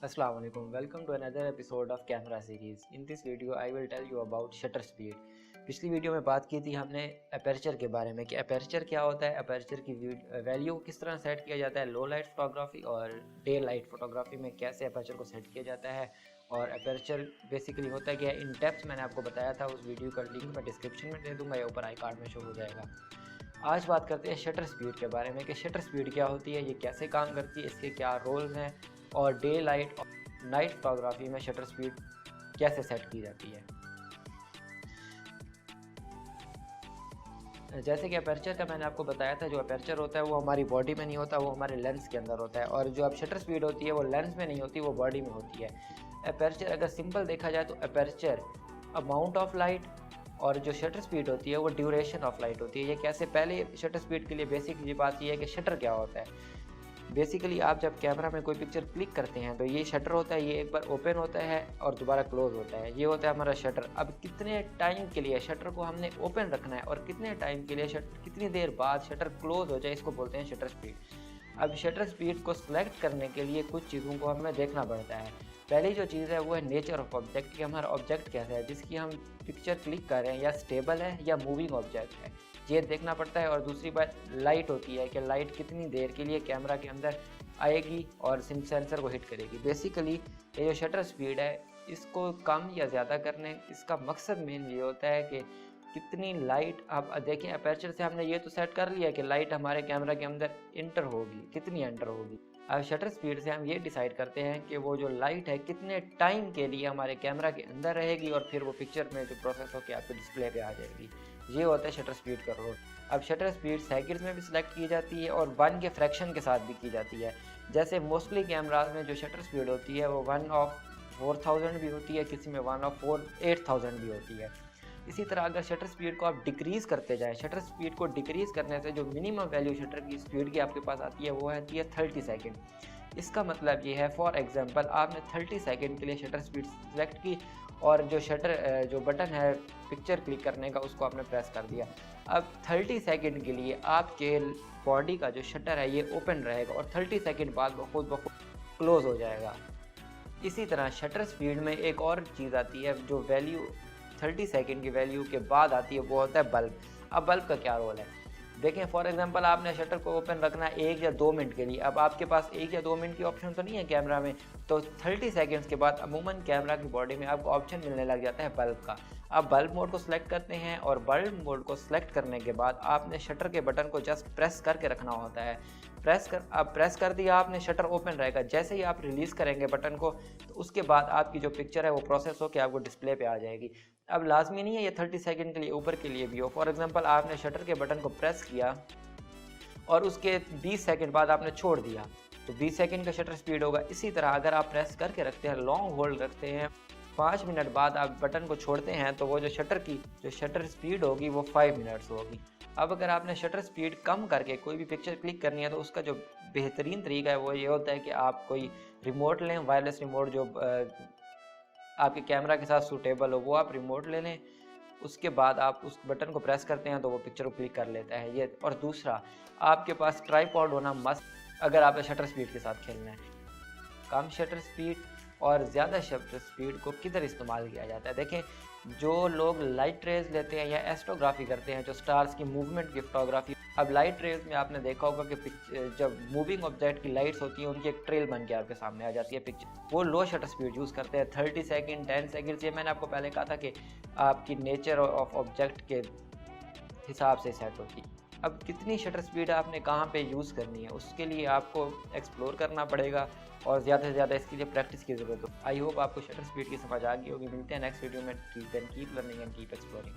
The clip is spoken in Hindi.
Assalamu alaikum. Welcome to another episode of Camera Series. In this video, I will tell you about shutter speed. पिछली वीडियो में बात की थी हमने अपर्चर के बारे में कि अपर्चर क्या होता है, अपर्चर की वैल्यू को किस तरह सेट किया जाता है, लो लाइट फोटोग्राफी और डे लाइट फोटोग्राफी में कैसे अपर्चर को सेट किया जाता है। और अपर्चर बेसिकली होता है कि इन डेप्थ मैंने आपको बताया था, उस वीडियो का लिंक मैं डिस्क्रिप्शन में दे दूँगा या ऊपर आई कार्ड में शो हो जाएगा। आज बात करते हैं शटर स्पीड के बारे में कि शटर स्पीड क्या होती है, ये कैसे काम करती है, इसके क्या रोल्स हैं और डे लाइट और नाइट फोटोग्राफी में शटर स्पीड कैसे सेट की जाती है। जैसे कि अपर्चर का मैंने आपको बताया था, जो अपर्चर होता है वो हमारी बॉडी में नहीं होता, वो हमारे लेंस के अंदर होता है। और जो अब शटर स्पीड होती है वो लेंस में नहीं होती, वो बॉडी में होती है। अपर्चर अगर सिंपल देखा जाए तो अपर्चर अमाउंट ऑफ लाइट और जो शटर स्पीड होती है वो ड्यूरेशन ऑफ लाइट होती है। ये कैसे, पहले शटर स्पीड के लिए बेसिक ये बात ये है कि शटर क्या होता है। बेसिकली आप जब कैमरा में कोई पिक्चर क्लिक करते हैं तो ये शटर होता है, ये एक बार ओपन होता है और दोबारा क्लोज होता है, ये होता है हमारा शटर। अब कितने टाइम के लिए शटर को हमने ओपन रखना है और कितने टाइम के लिए कितनी देर बाद शटर क्लोज हो जाए, इसको बोलते हैं शटर स्पीड। अब शटर स्पीड को सिलेक्ट करने के लिए कुछ चीज़ों को हमें देखना पड़ता है। पहली जो चीज़ है वो है नेचर ऑफ ऑब्जेक्ट, कि हमारा ऑब्जेक्ट कैसा है जिसकी हम पिक्चर क्लिक कर रहे हैं, या स्टेबल है या मूविंग ऑब्जेक्ट है, ये देखना पड़ता है। और दूसरी बात लाइट होती है कि लाइट कितनी देर के लिए कैमरा के अंदर आएगी और सेंसर को हिट करेगी। बेसिकली ये जो शटर स्पीड है इसको कम या ज़्यादा करने, इसका मकसद मेन ये होता है कि कितनी लाइट, आप देखें अपर्चर से हमने ये तो सेट कर लिया कि लाइट हमारे कैमरा के अंदर इंटर होगी, कितनी एंटर होगी। अब शटर स्पीड से हम ये डिसाइड करते हैं कि वो जो लाइट है कितने टाइम के लिए हमारे कैमरा के अंदर रहेगी और फिर वो पिक्चर में जो प्रोसेस होकर आपके डिस्प्ले पे आ जाएगी। ये होता है शटर स्पीड का रोल। अब शटर स्पीड सेकंड्स में भी सिलेक्ट की जाती है और 1 के फ्रैक्शन के साथ भी की जाती है। जैसे मोस्टली कैमराज में जो शटर स्पीड होती है वो 1/4000 भी होती है, किसी में 1/8000 भी होती है। इसी तरह अगर शटर स्पीड को आप डिक्रीज़ करते जाएं, शटर स्पीड को डिक्रीज़ करने से जो मिनिमम वैल्यू शटर की स्पीड की आपके पास आती है वो आती है 30 सेकंड। इसका मतलब ये है, फॉर एग्जांपल आपने 30 सेकंड के लिए शटर स्पीड सेलेक्ट की और जो बटन है पिक्चर क्लिक करने का उसको आपने प्रेस कर दिया। अब 30 सेकंड के लिए आपके बॉडी का जो शटर है ये ओपन रहेगा और 30 सेकंड बाद वो खुद ब खुद क्लोज हो जाएगा। इसी तरह शटर स्पीड में एक और चीज़ आती है जो वैल्यू 30 सेकंड की वैल्यू के बाद आती है, वो होता है बल्ब। अब बल्ब का क्या रोल है, देखें फॉर एग्जांपल आपने शटर को ओपन रखना है 1 या 2 मिनट के लिए। अब आपके पास 1 या 2 मिनट की ऑप्शन तो नहीं है कैमरा में, तो 30 सेकंड्स के बाद अमूमन कैमरा की बॉडी में आपको ऑप्शन मिलने लग जाता है बल्ब का। आप बल्ब मोड को सिलेक्ट करते हैं और बल्ब मोड को सिलेक्ट करने के बाद आपने शटर के बटन को जस्ट प्रेस करके रखना होता है। प्रेस कर दिया आपने, शटर ओपन रहेगा। जैसे ही आप रिलीज़ करेंगे बटन को तो उसके बाद आपकी जो पिक्चर है वो प्रोसेस होकर आपको डिस्प्ले पे आ जाएगी। अब लाजमी नहीं है ये 30 सेकंड के लिए, ऊपर के लिए भी हो। फॉर एग्जांपल आपने शटर के बटन को प्रेस किया और उसके 20 सेकंड बाद आपने छोड़ दिया तो 20 सेकंड का शटर स्पीड होगा। इसी तरह अगर आप प्रेस करके रखते हैं, लॉन्ग होल्ड रखते हैं, 5 मिनट बाद आप बटन को छोड़ते हैं तो वो जो शटर स्पीड होगी वो 5 मिनट्स होगी। अब अगर आपने शटर स्पीड कम करके कोई भी पिक्चर क्लिक करनी है तो उसका जो बेहतरीन तरीका है वो ये होता है कि आप कोई रिमोट लें, वायरलेस रिमोट जो आपके कैमरा के साथ सूटेबल हो, वो आप रिमोट ले लें। उसके बाद आप उस बटन को प्रेस करते हैं तो वो पिक्चर को क्लिक कर लेता है ये। और दूसरा, आपके पास ट्राइपॉड होना मस्ट, अगर आपने शटर स्पीड के साथ खेलना है। कम शटर स्पीड और ज़्यादा शटर स्पीड को किधर इस्तेमाल किया जाता है, देखें जो लोग लाइट रेज लेते हैं या एस्ट्रोग्राफी करते हैं, जो स्टार्स की मूवमेंट की फोटोग्राफी। अब लाइट रेज में आपने देखा होगा कि जब मूविंग ऑब्जेक्ट की लाइट्स होती हैं उनकी एक ट्रेल बन के आपके सामने आ जाती है पिक्चर, वो लो शटर स्पीड यूज़ करते हैं, 30 सेकंड 10 सेकंड। ये मैंने आपको पहले कहा था कि आपकी नेचर ऑफ ऑब्जेक्ट के हिसाब से सेट होती है। अब कितनी शटर स्पीड आपने कहाँ पे यूज़ करनी है उसके लिए आपको एक्सप्लोर करना पड़ेगा और ज़्यादा से ज़्यादा इसके लिए प्रैक्टिस की ज़रूरत हो। आई होप आपको शटर स्पीड की समझ आ गई होगी। मिलते हैं नेक्स्ट वीडियो में। Keep learning and keep exploring.